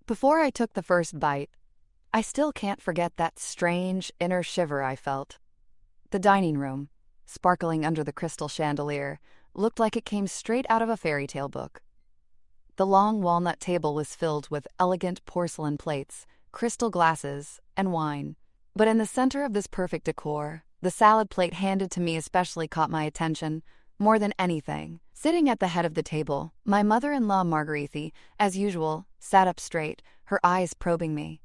Before I took the first bite, I still can't forget that strange inner shiver I felt. The dining room, sparkling under the crystal chandelier, looked like it came straight out of a fairy tale book. The long walnut table was filled with elegant porcelain plates, crystal glasses, and wine. But in the center of this perfect decor, the salad plate handed to me especially caught my attention, more than anything. Sitting at the head of the table, my mother-in-law Margarithi, as usual, sat up straight, her eyes probing me.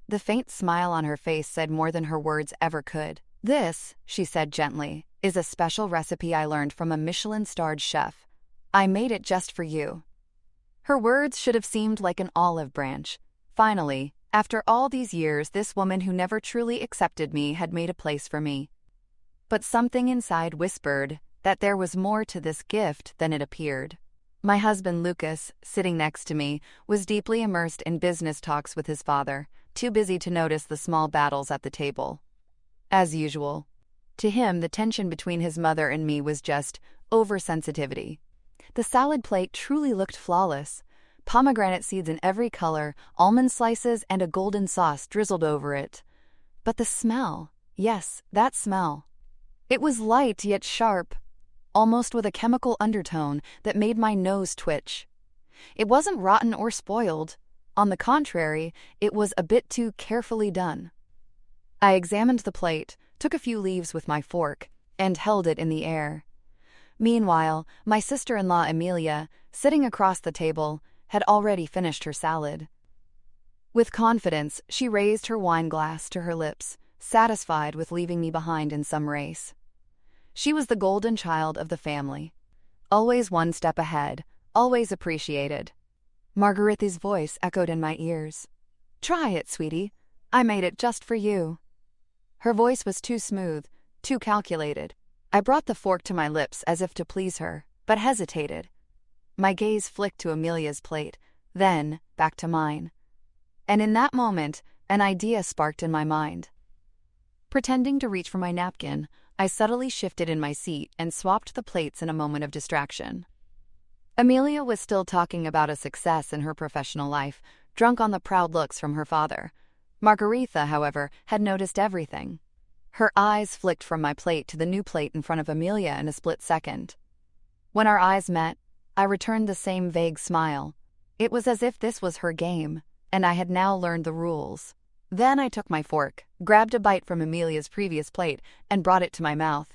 The faint smile on her face said more than her words ever could. "This," she said gently, "is a special recipe I learned from a Michelin-starred chef. I made it just for you." Her words should have seemed like an olive branch. Finally, after all these years, this woman who never truly accepted me had made a place for me. But something inside whispered that there was more to this gift than it appeared. My husband Lucas, sitting next to me, was deeply immersed in business talks with his father, too busy to notice the small battles at the table. As usual, to him the tension between his mother and me was just oversensitivity. The salad plate truly looked flawless. Pomegranate seeds in every color, almond slices, and a golden sauce drizzled over it. But the smell, yes, that smell. It was light yet sharp, almost with a chemical undertone that made my nose twitch. It wasn't rotten or spoiled. On the contrary, it was a bit too carefully done. I examined the plate, took a few leaves with my fork, and held it in the air. Meanwhile, my sister-in-law Amelia, sitting across the table, had already finished her salad. With confidence, she raised her wine glass to her lips, satisfied with leaving me behind in some race. She was the golden child of the family. Always one step ahead, always appreciated. Margarithi's voice echoed in my ears. "Try it, sweetie. I made it just for you." Her voice was too smooth, too calculated. I brought the fork to my lips as if to please her, but hesitated. My gaze flicked to Amelia's plate, then back to mine. And in that moment, an idea sparked in my mind. Pretending to reach for my napkin, I subtly shifted in my seat and swapped the plates in a moment of distraction. Amelia was still talking about a success in her professional life, drunk on the proud looks from her father. Margaritha, however, had noticed everything. Her eyes flicked from my plate to the new plate in front of Amelia in a split second. When our eyes met, I returned the same vague smile. It was as if this was her game, and I had now learned the rules. Then I took my fork, grabbed a bite from Amelia's previous plate, and brought it to my mouth.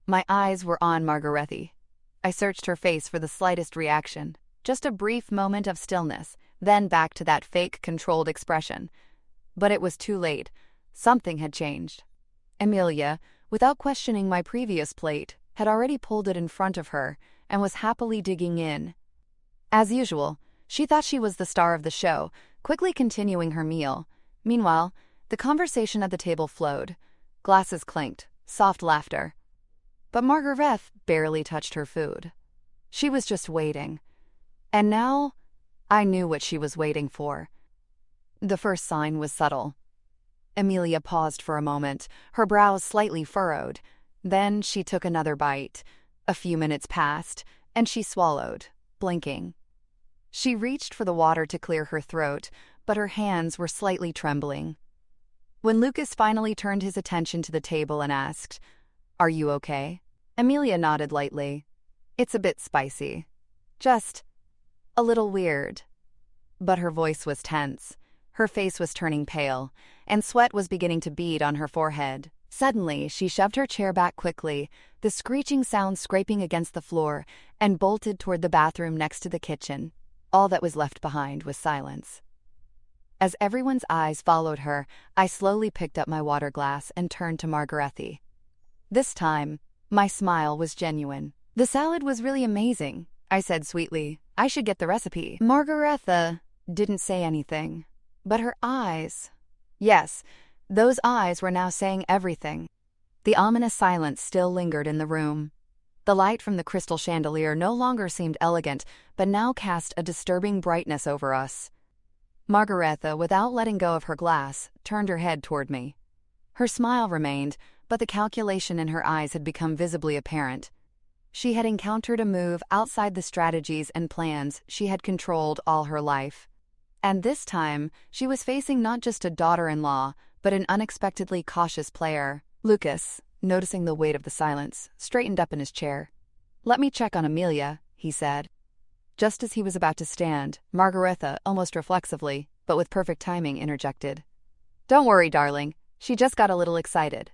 My eyes were on Margarithi. I searched her face for the slightest reaction, just a brief moment of stillness, then back to that fake, controlled expression. But it was too late. Something had changed. Amelia, without questioning my previous plate, had already pulled it in front of her and was happily digging in. As usual, she thought she was the star of the show, quickly continuing her meal. Meanwhile, the conversation at the table flowed. Glasses clinked, soft laughter. But Margarethe barely touched her food. She was just waiting. And now, I knew what she was waiting for. The first sign was subtle. Amelia paused for a moment, her brows slightly furrowed. Then she took another bite. A few minutes passed, and she swallowed, blinking. She reached for the water to clear her throat, but her hands were slightly trembling. When Lucas finally turned his attention to the table and asked, "Are you okay?" Amelia nodded lightly. "It's a bit spicy. Just a little weird." But her voice was tense. Her face was turning pale, and sweat was beginning to bead on her forehead. Suddenly, she shoved her chair back quickly, the screeching sound scraping against the floor, and bolted toward the bathroom next to the kitchen. All that was left behind was silence. As everyone's eyes followed her, I slowly picked up my water glass and turned to Margarethe. This time, my smile was genuine. "The salad was really amazing," I said sweetly. "I should get the recipe." Margarethe didn't say anything, but her eyes... Yes, those eyes were now saying everything. The ominous silence still lingered in the room. The light from the crystal chandelier no longer seemed elegant, but now cast a disturbing brightness over us. Margarethe, without letting go of her glass, turned her head toward me. Her smile remained, but the calculation in her eyes had become visibly apparent. She had encountered a move outside the strategies and plans she had controlled all her life. And this time, she was facing not just a daughter-in-law, but an unexpectedly cautious player. Lucas, noticing the weight of the silence, straightened up in his chair. "Let me check on Amelia," he said. Just as he was about to stand, Margaretha, almost reflexively, but with perfect timing, interjected. "Don't worry, darling. She just got a little excited.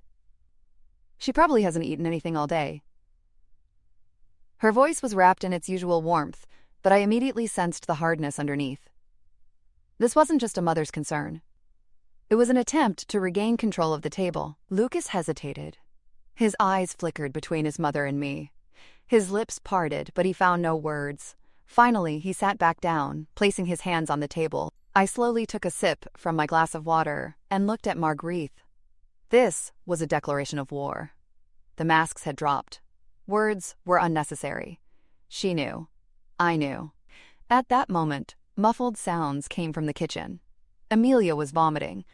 She probably hasn't eaten anything all day." Her voice was wrapped in its usual warmth, but I immediately sensed the hardness underneath. This wasn't just a mother's concern. It was an attempt to regain control of the table. Lucas hesitated. His eyes flickered between his mother and me. His lips parted, but he found no words. Finally, he sat back down, placing his hands on the table. I slowly took a sip from my glass of water and looked at Marguerite. This was a declaration of war. The masks had dropped. Words were unnecessary. She knew. I knew. At that moment, muffled sounds came from the kitchen. Amelia was vomiting.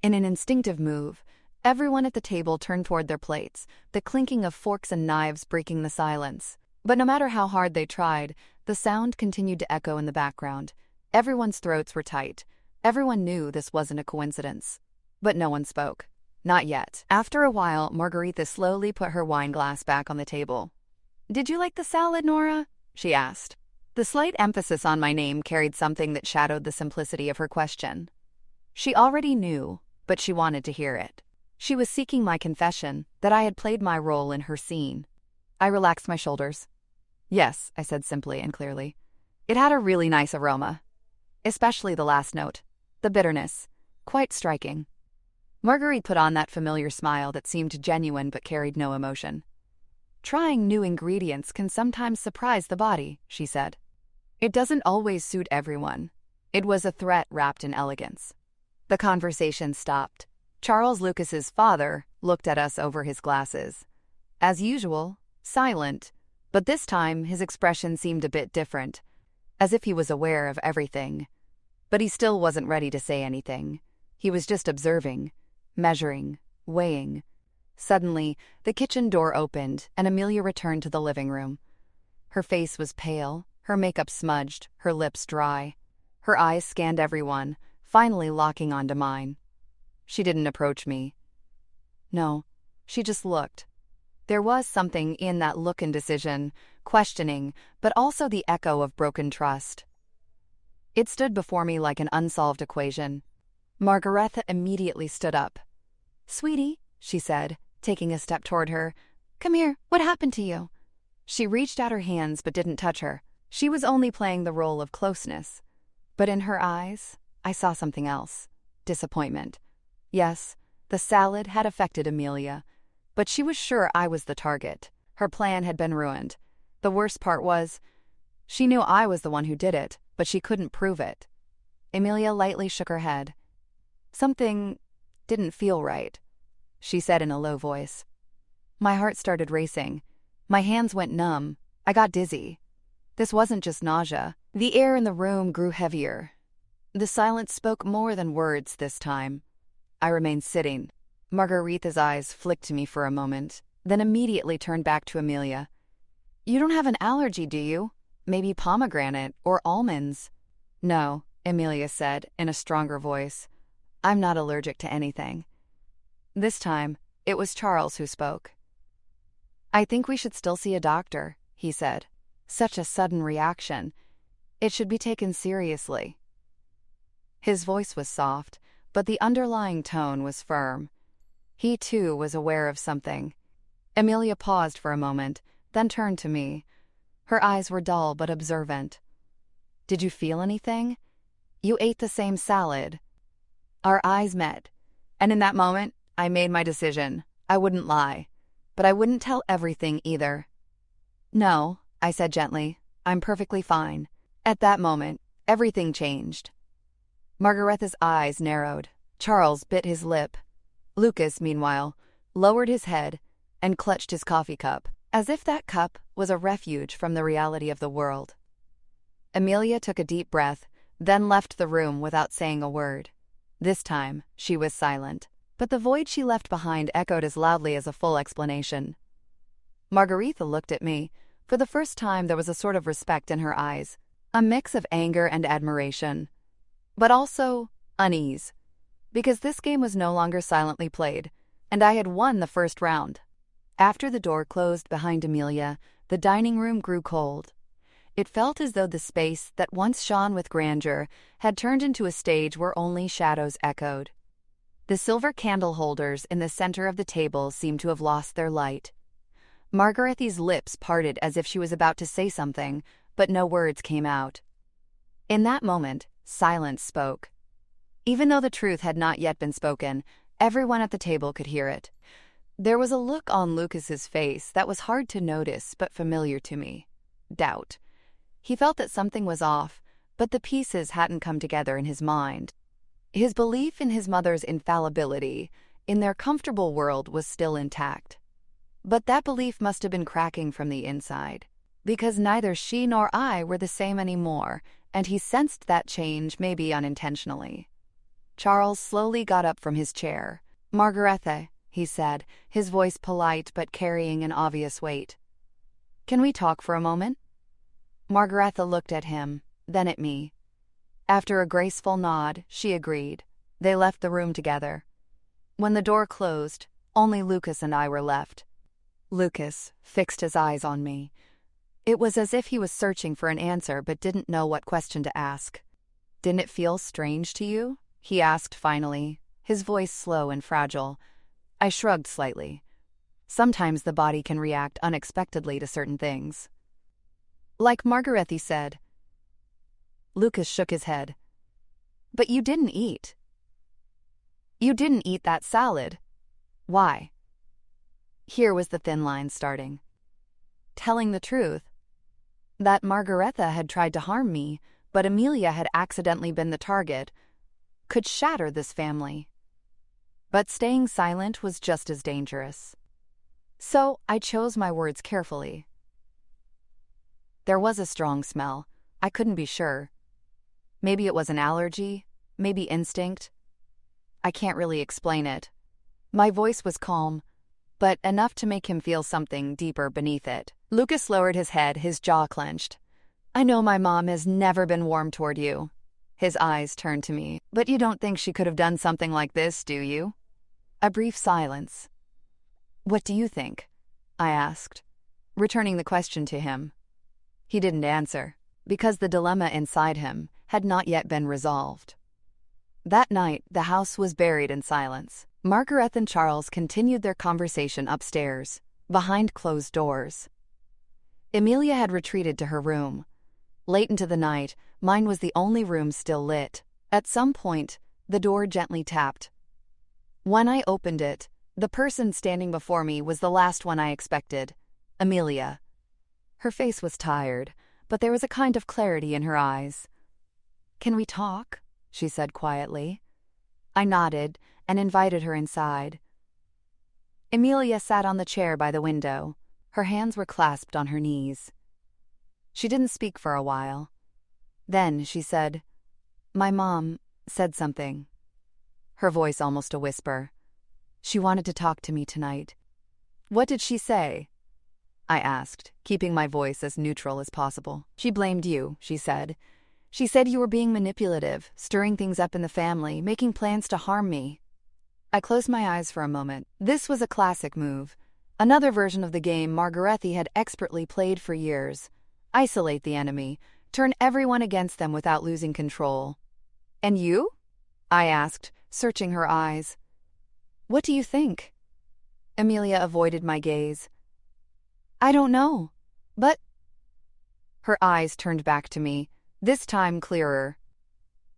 In an instinctive move, everyone at the table turned toward their plates, the clinking of forks and knives breaking the silence. But no matter how hard they tried, the sound continued to echo in the background. Everyone's throats were tight. Everyone knew this wasn't a coincidence. But no one spoke. Not yet. After a while, Margaretha slowly put her wine glass back on the table. "Did you like the salad, Nora?" she asked. The slight emphasis on my name carried something that shadowed the simplicity of her question. She already knew, but she wanted to hear it. She was seeking my confession that I had played my role in her scene. I relaxed my shoulders. "Yes," I said simply and clearly. "It had a really nice aroma. Especially the last note. The bitterness. Quite striking." Marguerite put on that familiar smile that seemed genuine but carried no emotion. "Trying new ingredients can sometimes surprise the body," she said. "It doesn't always suit everyone." It was a threat wrapped in elegance. The conversation stopped. Charles Lucas's father looked at us over his glasses. As usual, silent, but this time his expression seemed a bit different, as if he was aware of everything. But he still wasn't ready to say anything. He was just observing, measuring, weighing. Suddenly, the kitchen door opened and Amelia returned to the living room. Her face was pale, her makeup smudged, her lips dry. Her eyes scanned everyone, finally locking onto mine. She didn't approach me. No, she just looked. There was something in that look and decision, questioning, but also the echo of broken trust. It stood before me like an unsolved equation. Margaretha immediately stood up. "Sweetie," she said, taking a step toward her. "Come here, what happened to you?" She reached out her hands but didn't touch her. She was only playing the role of closeness. But in her eyes, I saw something else. Disappointment. Yes, the salad had affected Amelia, but she was sure I was the target. Her plan had been ruined. The worst part was, she knew I was the one who did it, but she couldn't prove it. Amelia lightly shook her head. "Something didn't feel right," she said in a low voice. My heart started racing. My hands went numb. I got dizzy. This wasn't just nausea. The air in the room grew heavier. The silence spoke more than words this time. I remained sitting. Margaretha's eyes flicked to me for a moment, then immediately turned back to Amelia. "You don't have an allergy, do you? Maybe pomegranate or almonds?" "No," Amelia said in a stronger voice. "I'm not allergic to anything." This time, it was Charles who spoke. "I think we should still see a doctor," he said. "Such a sudden reaction. It should be taken seriously." His voice was soft, but the underlying tone was firm. He, too, was aware of something. Amelia paused for a moment, then turned to me. Her eyes were dull but observant. "Did you feel anything? You ate the same salad." Our eyes met, and in that moment, I made my decision. I wouldn't lie, but I wouldn't tell everything either. "No," I said gently. "I'm perfectly fine." At that moment, everything changed. Margaretha's eyes narrowed. Charles bit his lip. Lucas, meanwhile, lowered his head and clutched his coffee cup, as if that cup was a refuge from the reality of the world. Amelia took a deep breath, then left the room without saying a word. This time, she was silent, but the void she left behind echoed as loudly as a full explanation. Margaretha looked at me. For the first time, there was a sort of respect in her eyes, a mix of anger and admiration. but also unease, because this game was no longer silently played, and I had won the first round. After the door closed behind Amelia, the dining room grew cold. It felt as though the space that once shone with grandeur had turned into a stage where only shadows echoed. The silver candle holders in the center of the table seemed to have lost their light. Margarethy's lips parted as if she was about to say something, but no words came out. In that moment, silence spoke. Even though the truth had not yet been spoken, everyone at the table could hear it. There was a look on Lucas's face that was hard to notice but familiar to me. Doubt. He felt that something was off, but the pieces hadn't come together in his mind. His belief in his mother's infallibility, in their comfortable world, was still intact. But that belief must have been cracking from the inside, because neither she nor I were the same anymore, and he sensed that change, maybe unintentionally. Charles slowly got up from his chair. "Margaretha," he said, his voice polite but carrying an obvious weight. "Can we talk for a moment?" Margaretha looked at him, then at me. After a graceful nod, she agreed. They left the room together. When the door closed, only Lucas and I were left. Lucas fixed his eyes on me. It was as if he was searching for an answer but didn't know what question to ask. "Didn't it feel strange to you?" he asked finally, his voice slow and fragile. I shrugged slightly. Sometimes the body can react unexpectedly to certain things. "Like Margarethy said." Lucas shook his head. "But you didn't eat. You didn't eat that salad. Why?" Here was the thin line starting. Telling the truth. That Margaretha had tried to harm me, but Amelia had accidentally been the target, could shatter this family. But staying silent was just as dangerous. So I chose my words carefully. There was a strong smell. I couldn't be sure. Maybe it was an allergy, maybe instinct. I can't really explain it. My voice was calm, but enough to make him feel something deeper beneath it. Lucas lowered his head, his jaw clenched. "I know my mom has never been warm toward you." His eyes turned to me. "But you don't think she could have done something like this, do you?" A brief silence. "What do you think?" I asked, returning the question to him. He didn't answer, because the dilemma inside him had not yet been resolved. That night, the house was buried in silence. Margaret and Charles continued their conversation upstairs, behind closed doors. Amelia had retreated to her room. Late into the night, mine was the only room still lit. At some point, the door gently tapped. When I opened it, the person standing before me was the last one I expected, Amelia. Her face was tired, but there was a kind of clarity in her eyes. "Can we talk?" she said quietly. I nodded and invited her inside. Amelia sat on the chair by the window. Her hands were clasped on her knees. She didn't speak for a while. Then she said, "My mom said something." Her voice almost a whisper. "She wanted to talk to me tonight." "What did she say?" I asked, keeping my voice as neutral as possible. "She blamed you," she said. "She said you were being manipulative, stirring things up in the family, making plans to harm me." I closed my eyes for a moment. This was a classic move. Another version of the game Margarethy had expertly played for years. Isolate the enemy, turn everyone against them without losing control. "And you?" I asked, searching her eyes. "What do you think?" Amelia avoided my gaze. "I don't know, but—" Her eyes turned back to me, this time clearer.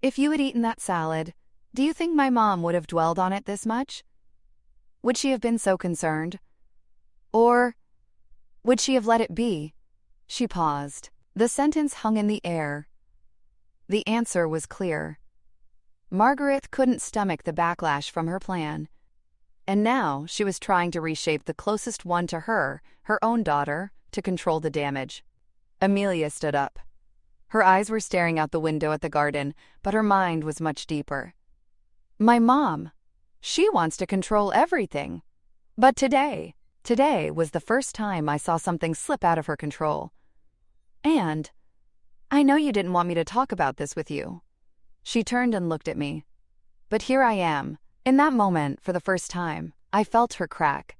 "If you had eaten that salad, do you think my mom would have dwelled on it this much? Would she have been so concerned? Or would she have let it be?" She paused. The sentence hung in the air. The answer was clear. Margaret couldn't stomach the backlash from her plan. And now she was trying to reshape the closest one to her own daughter, to control the damage. Amelia stood up. Her eyes were staring out the window at the garden, but her mind was much deeper. "My mom, she wants to control everything. But today was the first time I saw something slip out of her control. And I know you didn't want me to talk about this with you, She turned and looked at me. But here I am. In that moment, for the first time, I felt her crack.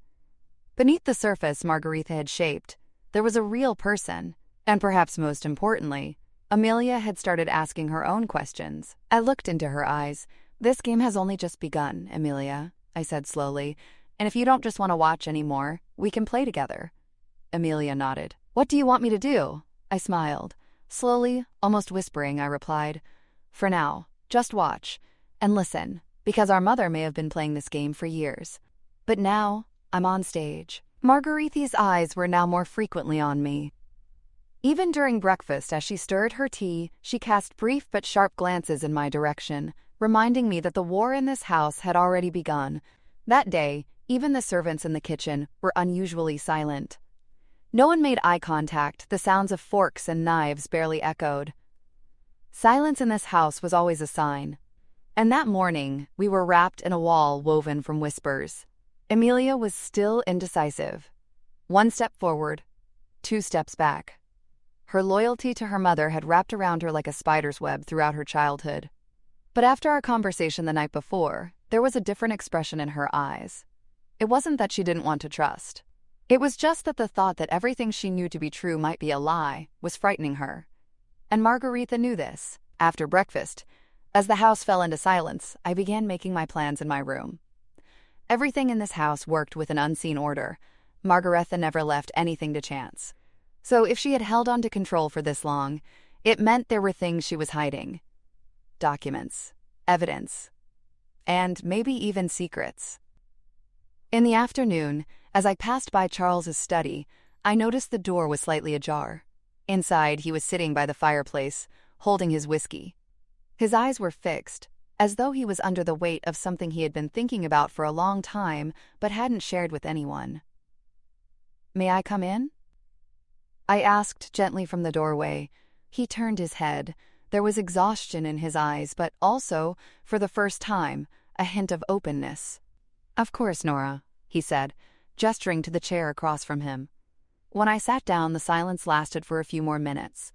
Beneath the surface Margaretha had shaped, there was a real person, and perhaps most importantly, Amelia had started asking her own questions. I looked into her eyes. "This game has only just begun, Amelia," I said slowly, "and if you don't just want to watch anymore, we can play together." Amelia nodded. "What do you want me to do?" I smiled. Slowly, almost whispering, I replied, "For now, just watch. And listen, because our mother may have been playing this game for years. But now, I'm on stage." Margaretha's eyes were now more frequently on me. Even during breakfast, as she stirred her tea, she cast brief but sharp glances in my direction, reminding me that the war in this house had already begun. That day, even the servants in the kitchen were unusually silent. No one made eye contact, the sounds of forks and knives barely echoed. Silence in this house was always a sign. And that morning, we were wrapped in a wall woven from whispers. Amelia was still indecisive. 1 step forward, 2 steps back. Her loyalty to her mother had wrapped around her like a spider's web throughout her childhood. But after our conversation the night before, there was a different expression in her eyes. It wasn't that she didn't want to trust. It was just that the thought that everything she knew to be true might be a lie was frightening her. And Margaretha knew this. After breakfast, as the house fell into silence, I began making my plans in my room. Everything in this house worked with an unseen order. Margaretha never left anything to chance. So if she had held on to control for this long, it meant there were things she was hiding. Documents, evidence, and maybe even secrets. In the afternoon, as I passed by Charles's study, I noticed the door was slightly ajar. Inside, he was sitting by the fireplace, holding his whiskey. His eyes were fixed, as though he was under the weight of something he had been thinking about for a long time but hadn't shared with anyone. "May I come in?" I asked gently from the doorway. He turned his head. There was exhaustion in his eyes, but also, for the first time, a hint of openness. "Of course, Nora," he said, gesturing to the chair across from him. When I sat down, the silence lasted for a few more minutes.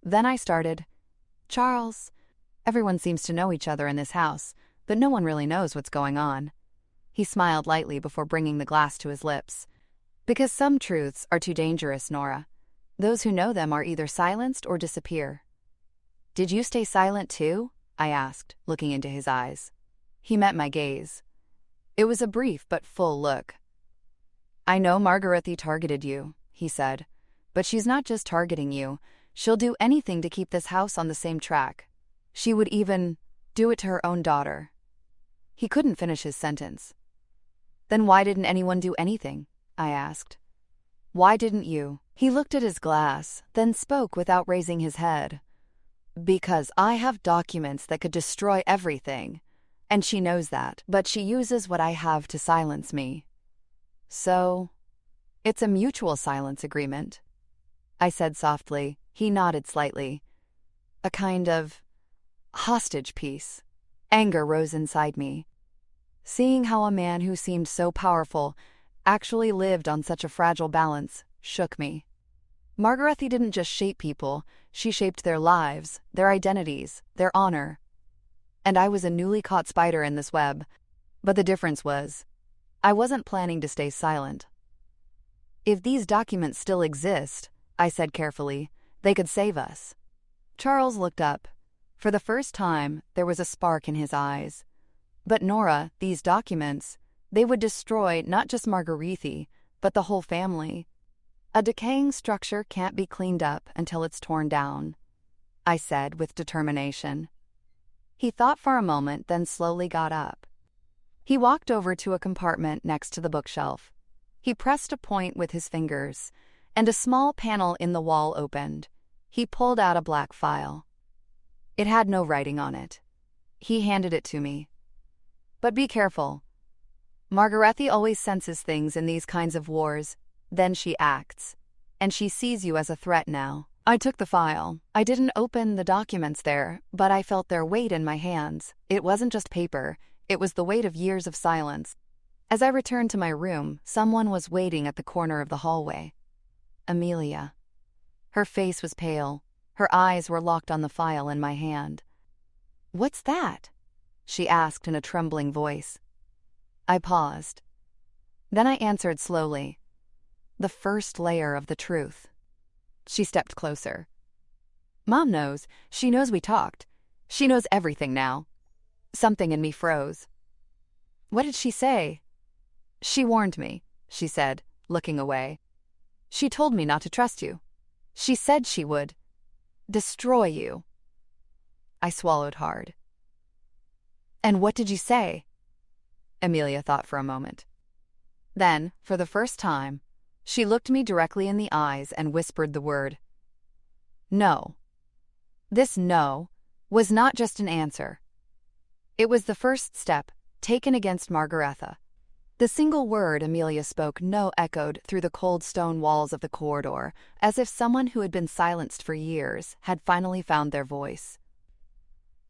Then I started, "Charles, everyone seems to know each other in this house, but no one really knows what's going on." He smiled lightly before bringing the glass to his lips. "Because some truths are too dangerous, Nora. Those who know them are either silenced or disappear." "Did you stay silent too?" I asked, looking into his eyes. He met my gaze. It was a brief but full look. "I know Margaretha targeted you," he said, "but she's not just targeting you. She'll do anything to keep this house on the same track. She would even do it to her own daughter." He couldn't finish his sentence. "Then why didn't anyone do anything?" I asked. "Why didn't you?" He looked at his glass, then spoke without raising his head. "Because I have documents that could destroy everything, and she knows that, but she uses what I have to silence me. So, it's a mutual silence agreement," I said softly. He nodded slightly. "A kind of hostage peace." Anger rose inside me. Seeing how a man who seemed so powerful actually lived on such a fragile balance shook me. Margaretha didn't just shape people, she shaped their lives, their identities, their honor. And I was a newly caught spider in this web. But the difference was, I wasn't planning to stay silent. "If these documents still exist," I said carefully, "they could save us." Charles looked up. For the first time, there was a spark in his eyes. "But Nora, these documents, they would destroy not just Margaretha, but the whole family. A decaying structure can't be cleaned up until it's torn down," I said with determination. He thought for a moment, then slowly got up. He walked over to a compartment next to the bookshelf. He pressed a point with his fingers, and a small panel in the wall opened. He pulled out a black file. It had no writing on it. He handed it to me. "But be careful. Margaretha always senses things in these kinds of wars. Then she acts. And she sees you as a threat now." I took the file. I didn't open the documents there, but I felt their weight in my hands. It wasn't just paper. It was the weight of years of silence. As I returned to my room, someone was waiting at the corner of the hallway. Amelia. Her face was pale. Her eyes were locked on the file in my hand. "What's that?" she asked in a trembling voice. I paused. Then I answered slowly. "The first layer of the truth." She stepped closer. "Mom knows. She knows we talked. She knows everything now." Something in me froze. "What did she say?" "She warned me," she said, looking away. "She told me not to trust you. She said she would destroy you." I swallowed hard. "And what did you say?" Amelia thought for a moment. Then, for the first time, she looked me directly in the eyes and whispered the word no. This no was not just an answer. It was the first step taken against Margaretha. The single word Amelia spoke no echoed through the cold stone walls of the corridor, as if someone who had been silenced for years had finally found their voice.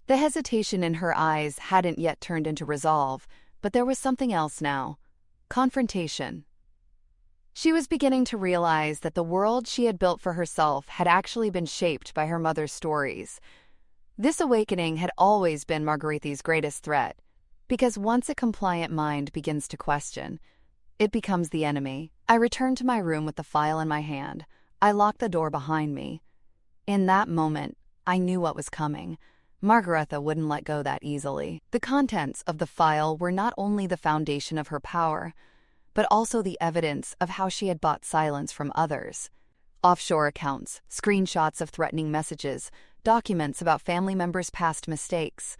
The hesitation in her eyes hadn't yet turned into resolve, but there was something else now. Confrontation. She was beginning to realize that the world she had built for herself had actually been shaped by her mother's stories. This awakening had always been Margaretha's greatest threat, because once a compliant mind begins to question, it becomes the enemy. I returned to my room with the file in my hand. I locked the door behind me. In that moment, I knew what was coming. Margaretha wouldn't let go that easily. The contents of the file were not only the foundation of her power, but also the evidence of how she had bought silence from others. Offshore accounts, screenshots of threatening messages, documents about family members' past mistakes.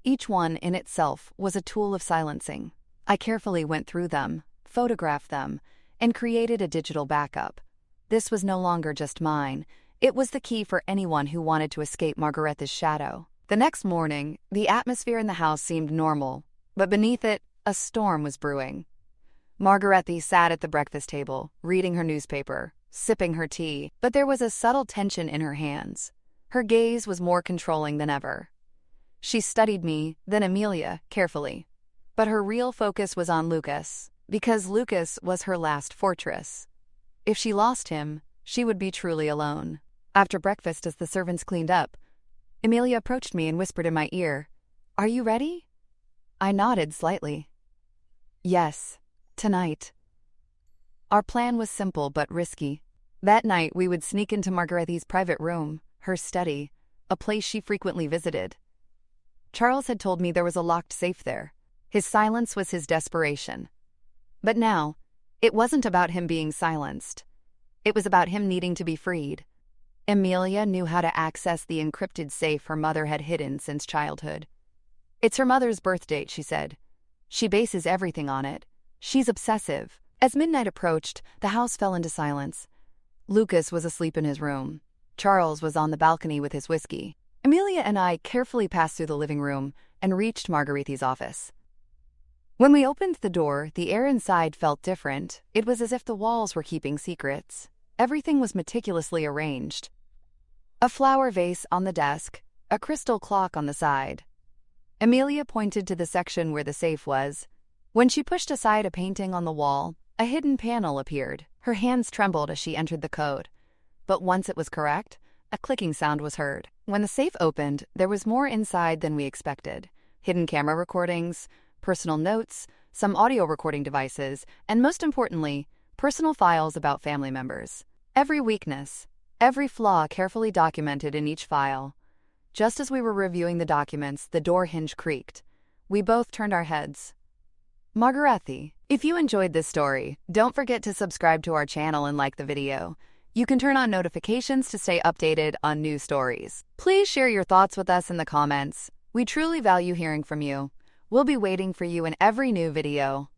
Each one in itself was a tool of silencing. I carefully went through them, photographed them, and created a digital backup. This was no longer just mine. It was the key for anyone who wanted to escape Margaretha's shadow. The next morning, the atmosphere in the house seemed normal, but beneath it, a storm was brewing. Margaretha sat at the breakfast table, reading her newspaper, sipping her tea, but there was a subtle tension in her hands. Her gaze was more controlling than ever. She studied me, then Amelia, carefully. But her real focus was on Lucas, because Lucas was her last fortress. If she lost him, she would be truly alone. After breakfast, as the servants cleaned up, Amelia approached me and whispered in my ear, "Are you ready?" I nodded slightly. "Yes. Tonight." Our plan was simple but risky. That night we would sneak into Margaretha's private room, her study, a place she frequently visited. Charles had told me there was a locked safe there. His silence was his desperation. But now, it wasn't about him being silenced. It was about him needing to be freed. Amelia knew how to access the encrypted safe her mother had hidden since childhood. "It's her mother's birth date," she said. "She bases everything on it. She's obsessive." As midnight approached, the house fell into silence. Lucas was asleep in his room. Charles was on the balcony with his whiskey. Amelia and I carefully passed through the living room and reached Margaretha's office. When we opened the door, the air inside felt different. It was as if the walls were keeping secrets. Everything was meticulously arranged. A flower vase on the desk, a crystal clock on the side. Amelia pointed to the section where the safe was. When she pushed aside a painting on the wall, a hidden panel appeared. Her hands trembled as she entered the code. But once it was correct, a clicking sound was heard. When the safe opened, there was more inside than we expected. Hidden camera recordings, personal notes, some audio recording devices, and most importantly, personal files about family members. Every weakness, every flaw carefully documented in each file. Just as we were reviewing the documents, the door hinge creaked. We both turned our heads. Margaretha, if you enjoyed this story, don't forget to subscribe to our channel and like the video. You can turn on notifications to stay updated on new stories. Please share your thoughts with us in the comments. We truly value hearing from you. We'll be waiting for you in every new video.